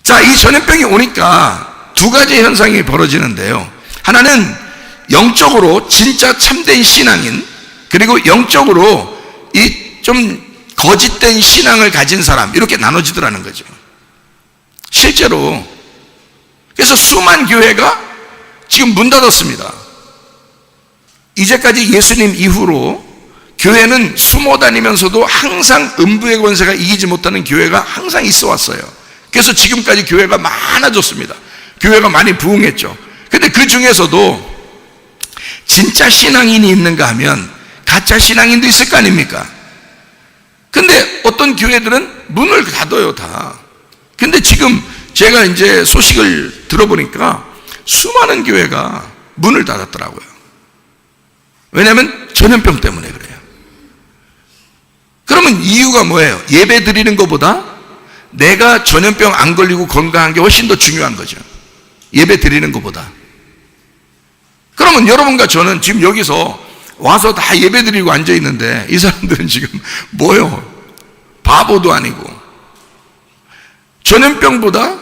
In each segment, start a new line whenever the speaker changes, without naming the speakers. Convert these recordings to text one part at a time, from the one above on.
자, 이 전염병이 오니까 두 가지 현상이 벌어지는데요. 하나는 영적으로 진짜 참된 신앙인, 그리고 영적으로 이 좀 거짓된 신앙을 가진 사람, 이렇게 나눠지더라는 거죠. 실제로 그래서 수만 교회가 지금 문 닫았습니다. 이제까지 예수님 이후로 교회는 숨어 다니면서도 항상 음부의 권세가 이기지 못하는 교회가 항상 있어 왔어요. 그래서 지금까지 교회가 많아졌습니다. 교회가 많이 부흥했죠. 근데 그 중에서도 진짜 신앙인이 있는가 하면 가짜 신앙인도 있을 거 아닙니까? 근데 어떤 교회들은 문을 닫아요, 다. 근데 지금 제가 이제 소식을 들어보니까 수많은 교회가 문을 닫았더라고요. 왜냐하면 전염병 때문에 그래요. 그러면 이유가 뭐예요? 예배 드리는 것보다 내가 전염병 안 걸리고 건강한 게 훨씬 더 중요한 거죠. 예배 드리는 것보다. 그러면 여러분과 저는 지금 여기서 와서 다 예배 드리고 앉아 있는데 이 사람들은 지금 뭐요? 바보도 아니고 전염병보다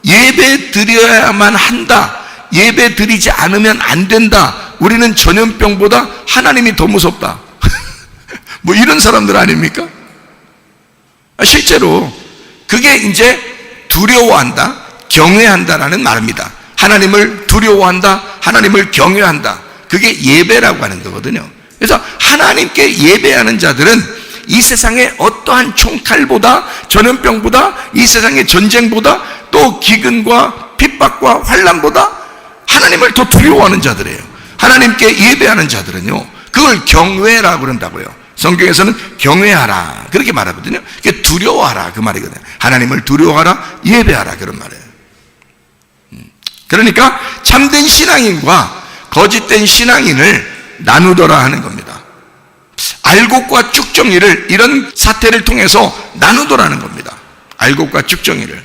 예배 드려야만 한다, 예배 드리지 않으면 안 된다, 우리는 전염병보다 하나님이 더 무섭다 뭐 이런 사람들 아닙니까? 실제로 그게 이제 두려워한다, 경외한다라는 말입니다. 하나님을 두려워한다, 하나님을 경외한다, 그게 예배라고 하는 거거든요. 그래서 하나님께 예배하는 자들은 이 세상의 어떠한 총칼보다, 전염병보다, 이 세상의 전쟁보다, 또 기근과 핍박과 환난보다 하나님을 더 두려워하는 자들이에요. 하나님께 예배하는 자들은요, 그걸 경외라고 그런다고요. 성경에서는 경외하라 그렇게 말하거든요. 그게 두려워하라 그 말이거든요. 하나님을 두려워하라, 예배하라 그런 말이에요. 그러니까 참된 신앙인과 거짓된 신앙인을 나누더라 하는 겁니다. 알곡과 쭉정이를 이런 사태를 통해서 나누더라는 겁니다. 알곡과 쭉정이를.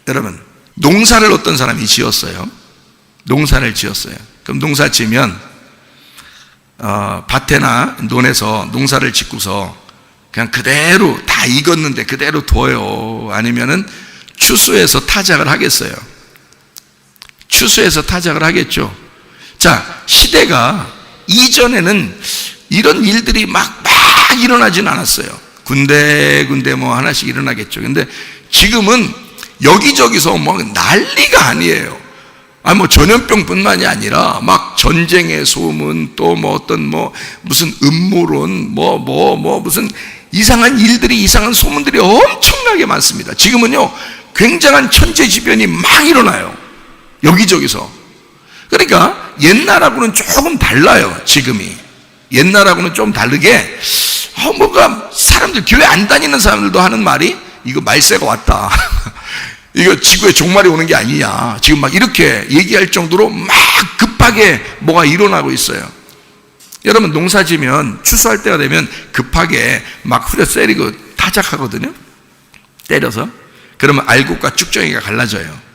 여러분, 농사를 어떤 사람이 지었어요. 농사를 지었어요. 그럼 농사 지면 밭에나 논에서 농사를 짓고서 그냥 그대로 다 익었는데 그대로 둬요? 아니면은 추수해서 타작을 하겠어요? 추수해서 타작을 하겠죠. 자, 시대가 이전에는 이런 일들이 막 일어나진 않았어요. 군데군데 뭐 하나씩 일어나겠죠. 근데 지금은 여기저기서 뭐 난리가 아니에요. 뭐 전염병뿐만이 아니라 막 전쟁의 소문, 또 뭐 어떤 뭐 무슨 음모론, 무슨 이상한 일들이, 이상한 소문들이 엄청나게 많습니다. 지금은요, 굉장한 천재지변이 막 일어나요. 여기저기서. 그러니까 옛날하고는 조금 달라요, 지금이. 옛날하고는 좀 다르게, 뭔가 사람들, 교회 안 다니는 사람들도 하는 말이, 이거 말세가 왔다. 이거 지구에 종말이 오는 게 아니냐. 지금 막 이렇게 얘기할 정도로 막 급하게 뭐가 일어나고 있어요. 여러분, 농사 지면 추수할 때가 되면 급하게 막 후려 때리고 타작하거든요. 때려서. 그러면 알곡과 쭉정이가 갈라져요.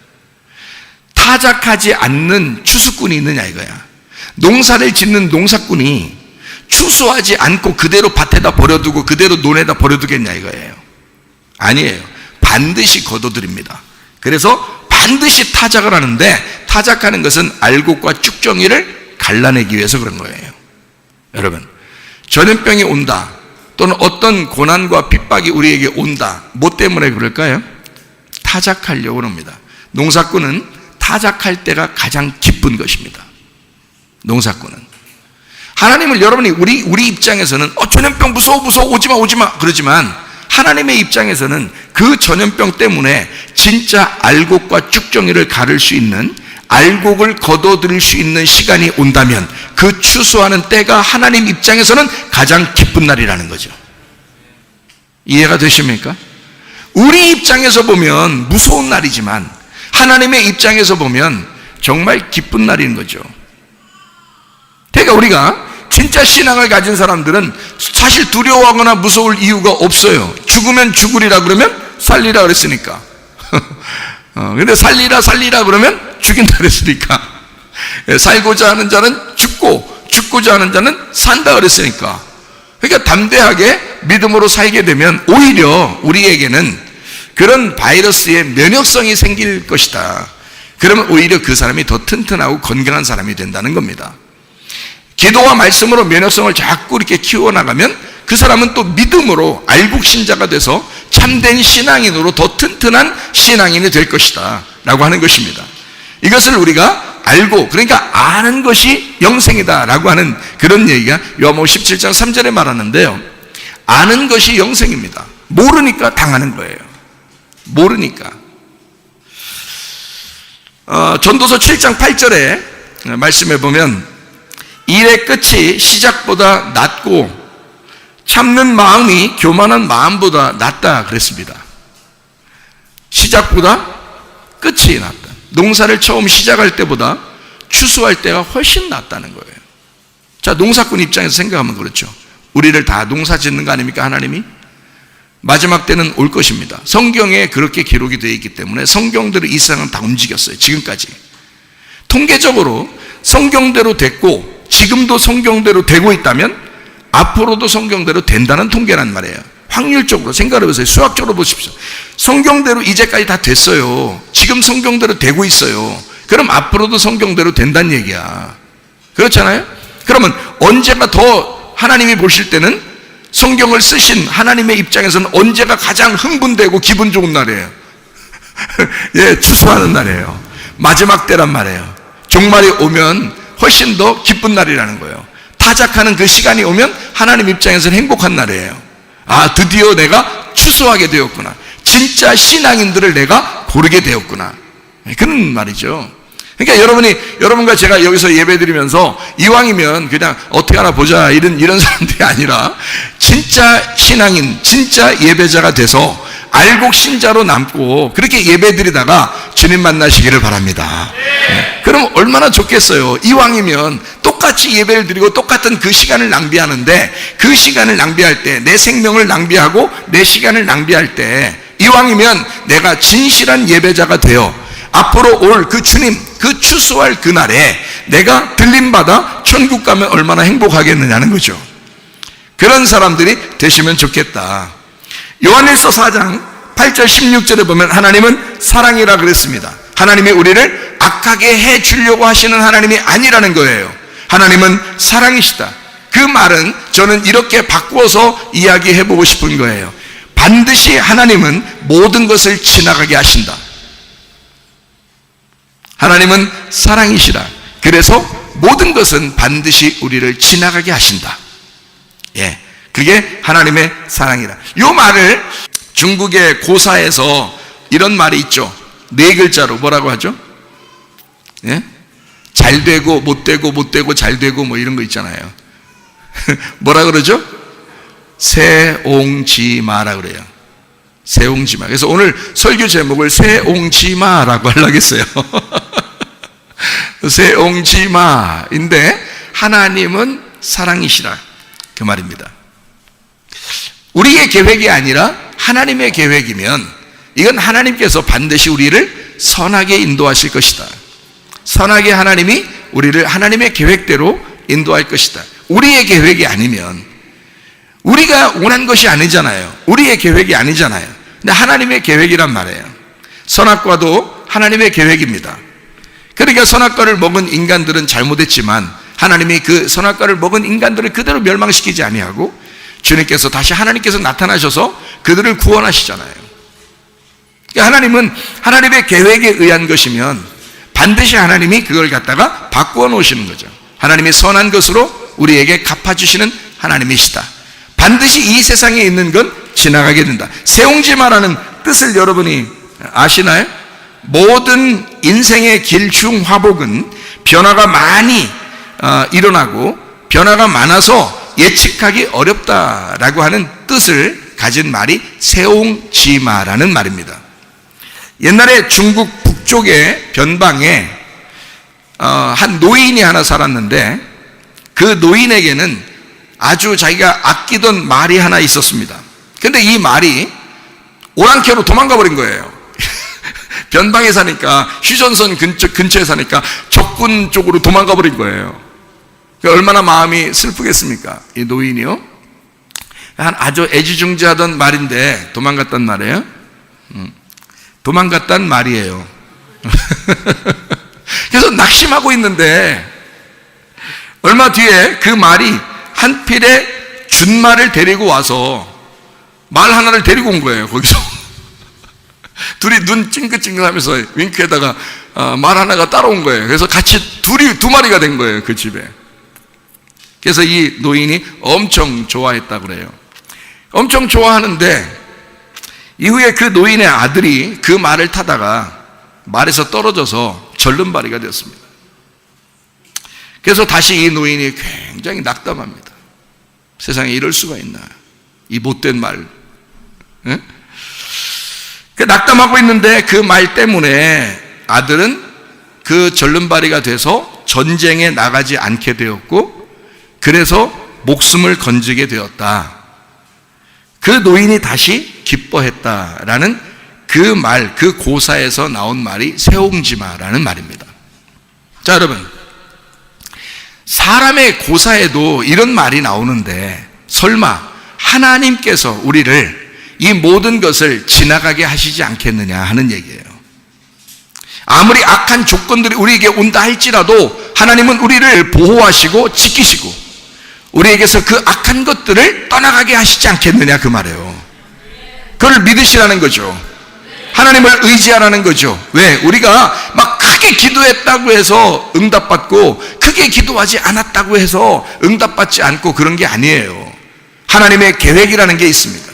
타작하지 않는 추수꾼이 있느냐 이거야. 농사를 짓는 농사꾼이 추수하지 않고 그대로 밭에다 버려두고 그대로 논에다 버려두겠냐 이거예요. 아니에요. 반드시 거둬들입니다. 그래서 반드시 타작을 하는데, 타작하는 것은 알곡과 쭉정이를 갈라내기 위해서 그런 거예요. 여러분, 전염병이 온다, 또는 어떤 고난과 핍박이 우리에게 온다, 뭐 때문에 그럴까요? 타작하려고 합니다. 농사꾼은 타작할 때가 가장 기쁜 것입니다. 농사꾼은. 하나님을, 여러분이 우리 입장에서는 전염병 무서워 오지마 그러지만, 하나님의 입장에서는 그 전염병 때문에 진짜 알곡과 쭉정이를 가를 수 있는, 알곡을 거둬들일 수 있는 시간이 온다면 그 추수하는 때가 하나님 입장에서는 가장 기쁜 날이라는 거죠. 이해가 되십니까? 우리 입장에서 보면 무서운 날이지만 하나님의 입장에서 보면 정말 기쁜 날인 거죠. 그러니까 우리가 진짜 신앙을 가진 사람들은 사실 두려워하거나 무서울 이유가 없어요. 죽으면 죽으리라 그러면 살리라 그랬으니까. 근데 살리라 그러면 죽인다 그랬으니까. 살고자 하는 자는 죽고, 죽고자 하는 자는 산다 그랬으니까. 그러니까 담대하게 믿음으로 살게 되면 오히려 우리에게는 그런 바이러스의 면역성이 생길 것이다. 그러면 오히려 그 사람이 더 튼튼하고 건강한 사람이 된다는 겁니다. 기도와 말씀으로 면역성을 자꾸 이렇게 키워나가면 그 사람은 또 믿음으로 알국신자가 돼서 참된 신앙인으로 더 튼튼한 신앙인이 될 것이다 라고 하는 것입니다. 이것을 우리가 알고, 그러니까 아는 것이 영생이다 라고 하는 그런 얘기가 요한복음 17장 3절에 말하는데요, 아는 것이 영생입니다. 모르니까 당하는 거예요. 모르니까. 전도서 7장 8절에 말씀해 보면 일의 끝이 시작보다 낫고 참는 마음이 교만한 마음보다 낫다 그랬습니다. 시작보다 끝이 낫다. 농사를 처음 시작할 때보다 추수할 때가 훨씬 낫다는 거예요. 자, 농사꾼 입장에서 생각하면 그렇죠. 우리를 다 농사 짓는 거 아닙니까, 하나님이? 마지막 때는 올 것입니다. 성경에 그렇게 기록이 되어 있기 때문에 성경대로 이 세상은 다 움직였어요. 지금까지. 통계적으로 성경대로 됐고 지금도 성경대로 되고 있다면 앞으로도 성경대로 된다는 통계란 말이에요. 확률적으로 생각해 보세요. 수학적으로 보십시오. 성경대로 이제까지 다 됐어요. 지금 성경대로 되고 있어요. 그럼 앞으로도 성경대로 된다는 얘기야. 그렇잖아요? 그러면 언제가 더 하나님이 보실 때는 성경을 쓰신 하나님의 입장에서는 언제가 가장 흥분되고 기분 좋은 날이에요? 예, 추수하는 날이에요. 마지막 때란 말이에요. 종말이 오면 훨씬 더 기쁜 날이라는 거예요. 타작하는 그 시간이 오면 하나님 입장에서는 행복한 날이에요. 아, 드디어 내가 추수하게 되었구나. 진짜 신앙인들을 내가 고르게 되었구나. 그런 말이죠. 그러니까 여러분과 제가 여기서 예배 드리면서 이왕이면 그냥 어떻게 하나 보자 이런 사람들이 아니라 진짜 신앙인, 진짜 예배자가 돼서 알곡신자로 남고 그렇게 예배 드리다가 주님 만나시기를 바랍니다. 네. 그럼 얼마나 좋겠어요. 이왕이면 똑같이 예배를 드리고 똑같은 그 시간을 낭비하는데 그 시간을 낭비할 때, 내 생명을 낭비하고 내 시간을 낭비할 때 이왕이면 내가 진실한 예배자가 되어 앞으로 올 그 주님, 그 추수할 그날에 내가 들림받아 천국 가면 얼마나 행복하겠느냐는 거죠. 그런 사람들이 되시면 좋겠다. 요한일서 4장 8절 16절에 보면 하나님은 사랑이라 그랬습니다. 하나님이 우리를 악하게 해 주려고 하시는 하나님이 아니라는 거예요. 하나님은 사랑이시다. 그 말은 저는 이렇게 바꾸어서 이야기해 보고 싶은 거예요. 반드시 하나님은 모든 것을 지나가게 하신다. 하나님은 사랑이시라. 그래서 모든 것은 반드시 우리를 지나가게 하신다. 예, 그게 하나님의 사랑이라. 이 말을 중국의 고사에서 이런 말이 있죠. 네 글자로 뭐라고 하죠? 예? 잘 되고 못 되고 못 되고 잘 되고 뭐 이런 거 있잖아요. 뭐라 그러죠? 세옹지마라 그래요. 세옹지마. 그래서 오늘 설교 제목을 세옹지마라고 하려고 했어요. 세옹지마인데 하나님은 사랑이시라 그 말입니다. 우리의 계획이 아니라 하나님의 계획이면 이건 하나님께서 반드시 우리를 선하게 인도하실 것이다. 선하게 하나님이 우리를 하나님의 계획대로 인도할 것이다. 우리의 계획이 아니면, 우리가 원한 것이 아니잖아요. 우리의 계획이 아니잖아요. 근데 하나님의 계획이란 말이에요. 선악과도 하나님의 계획입니다. 그러니까 선악과를 먹은 인간들은 잘못했지만 하나님이 그 선악과를 먹은 인간들을 그대로 멸망시키지 아니하고 주님께서 다시 하나님께서 나타나셔서 그들을 구원하시잖아요. 그러니까 하나님은 하나님의 계획에 의한 것이면 반드시 하나님이 그걸 갖다가 바꾸어 놓으시는 거죠. 하나님이 선한 것으로 우리에게 갚아주시는 하나님이시다. 반드시 이 세상에 있는 건 지나가게 된다. 세옹지마라는 뜻을 여러분이 아시나요? 모든 인생의 길중 화복은 변화가 많이 일어나고 변화가 많아서 예측하기 어렵다라고 하는 뜻을 가진 말이 세옹지마라는 말입니다. 옛날에 중국 북쪽의 변방에 한 노인이 하나 살았는데 그 노인에게는 아주 자기가 아끼던 말이 하나 있었습니다. 근데 이 말이 오랑캐로 도망가 버린 거예요. 변방에 사니까, 휴전선 근처에 사니까 적군 쪽으로 도망가 버린 거예요. 얼마나 마음이 슬프겠습니까? 이 노인이요. 아주 애지중지하던 말인데 도망갔단 말이에요. 도망갔단 말이에요. 그래서 낙심하고 있는데 얼마 뒤에 그 말이 한 필의 준말을 데리고 와서 말 하나를 데리고 온 거예요. 거기서 둘이 눈 찡긋찡긋하면서 윙크에다가 말 하나가 따라온 거예요. 그래서 같이 둘이 두 마리가 된 거예요, 그 집에. 그래서 이 노인이 엄청 좋아했다고 그래요. 엄청 좋아하는데 이후에 그 노인의 아들이 그 말을 타다가 말에서 떨어져서 절름발이가 되었습니다. 그래서 다시 이 노인이 굉장히 낙담합니다. 세상에 이럴 수가 있나, 이 못된 말. 예? 그 낙담하고 있는데 그 말 때문에 아들은 그 절름발이가 돼서 전쟁에 나가지 않게 되었고, 그래서 목숨을 건지게 되었다. 그 노인이 다시 기뻐했다라는 그 말, 그 고사에서 나온 말이 세옹지마라는 말입니다. 자, 여러분, 사람의 고사에도 이런 말이 나오는데 설마 하나님께서 우리를 이 모든 것을 지나가게 하시지 않겠느냐 하는 얘기예요. 아무리 악한 조건들이 우리에게 온다 할지라도 하나님은 우리를 보호하시고 지키시고 우리에게서 그 악한 것들을 떠나가게 하시지 않겠느냐, 그 말이에요. 그걸 믿으시라는 거죠. 하나님을 의지하라는 거죠. 왜? 우리가 막 크게 기도했다고 해서 응답받고 크게 기도하지 않았다고 해서 응답받지 않고 그런 게 아니에요. 하나님의 계획이라는 게 있습니다.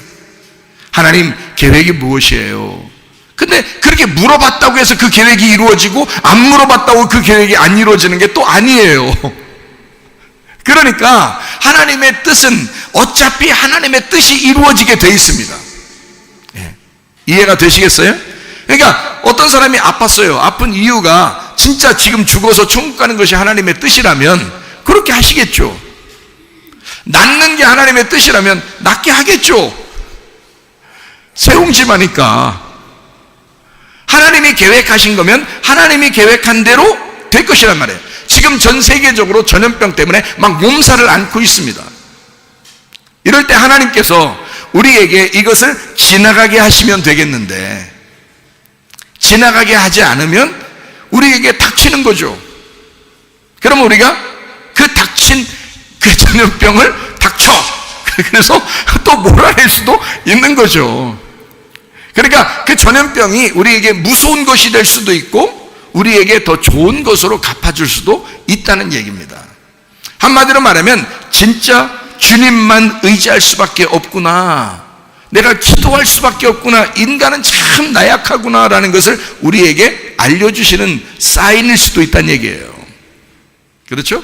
하나님 계획이 무엇이에요? 근데 그렇게 물어봤다고 해서 그 계획이 이루어지고 안 물어봤다고 그 계획이 안 이루어지는 게 또 아니에요. 그러니까 하나님의 뜻은 어차피 하나님의 뜻이 이루어지게 돼 있습니다. 예. 이해가 되시겠어요? 그러니까 어떤 사람이 아팠어요. 아픈 이유가 진짜 지금 죽어서 천국 가는 것이 하나님의 뜻이라면 그렇게 하시겠죠. 낫는 게 하나님의 뜻이라면 낫게 하겠죠. 세옹지마니까. 하나님이 계획하신 거면 하나님이 계획한 대로 될 것이란 말이에요. 지금 전 세계적으로 전염병 때문에 막 몸살을 앓고 있습니다. 이럴 때 하나님께서 우리에게 이것을 지나가게 하시면 되겠는데 지나가게 하지 않으면 우리에게 닥치는 거죠. 그러면 우리가 그 닥친 그 전염병을 닥쳐, 그래서 또 몰아낼 수도 있는 거죠. 그러니까 그 전염병이 우리에게 무서운 것이 될 수도 있고 우리에게 더 좋은 것으로 갚아줄 수도 있다는 얘기입니다. 한마디로 말하면 진짜 주님만 의지할 수밖에 없구나, 내가 기도할 수밖에 없구나, 인간은 참 나약하구나 라는 것을 우리에게 알려주시는 사인일 수도 있다는 얘기예요. 그렇죠?